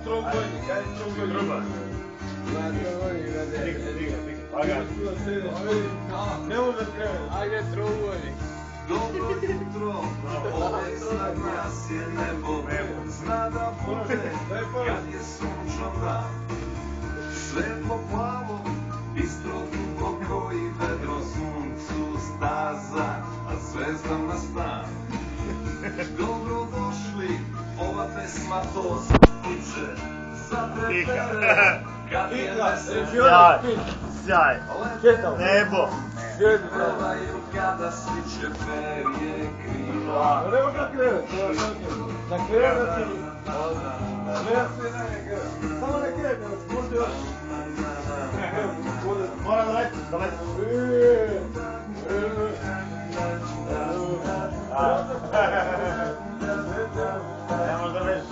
trombojnik, ajde trombojnik. Truba. Ne može krenuti. Ajde trombojnik. Dobro jutro, ove sad nas je nebo, zna da bude kad je sunčan dan. Svetlo plavo, bistro duboko i vedro, suncu staza, a zvezdama stan. Dobro došli, ova pesma to zvuče, za prepere, kad je vesel. Sjaj, nebo. Prodaju kada sliče perje krila. Ne može krenuti. Da krenuti. Samo ne krenuti, možda još. Mora da leti, da leti. Ne može da leti.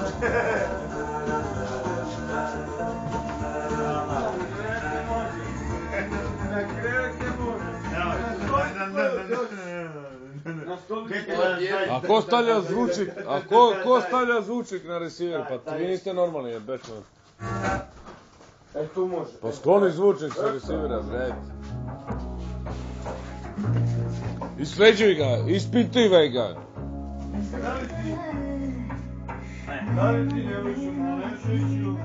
A ko stavlja zvučnik? A ko stavlja zvučnik na receiver? Pa vi niste normalni, je bečman. E tu može. Pa skloni zvučnik sa receivera, bret. Isleđuj ga, ispitivaj ga. Da li ti ne više na Nešiću?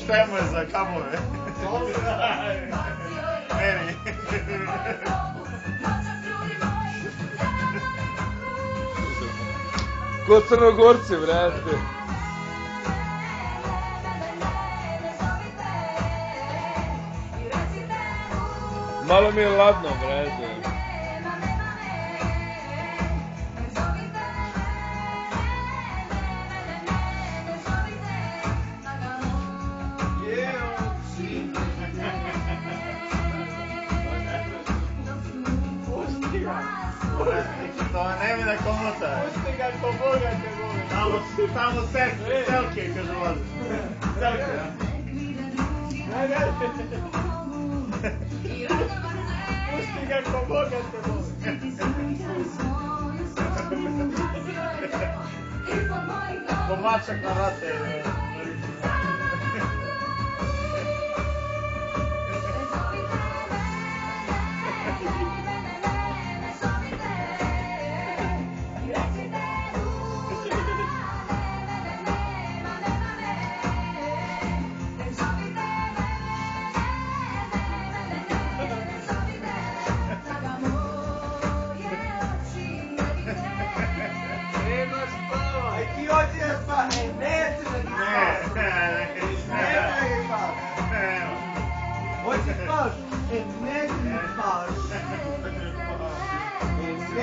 Šta mu je za kamove? Meni. Ko Crnogorci, brate. Malo mi je ladno, brate. To ne da komota. Pusti ga ko Boga te voli. Tamo selke, kaže vas. Selke, ja. Pusti ga ko Boga te voli. Ko mačak na vrate.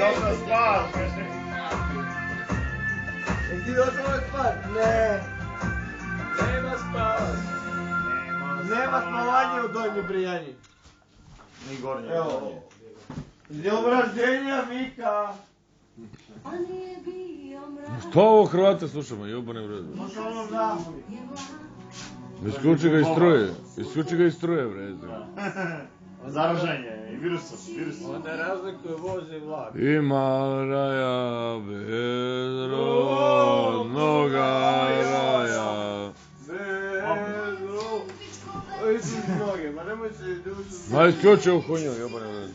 Dobro spavaš, kaže. Jesi ti došao ovaj spavaš? Ne. Nema spavaš. Nema spavanje u Donjoj Brijani. Ni gornje. Evo. S dnjom rođenja, Mika. Što ovo Hrvate slušamo, jebane u redu? Možda ono nahuj. Isključi ga iz struje. Isključi ga iz struje, bre. Zaraženje i virusom. On ne razlikuje voz i vlak. Ima raja bezrodnoga raja. Isus noge, ma nemoj se dušu... Ma isključi u hunju, jebane.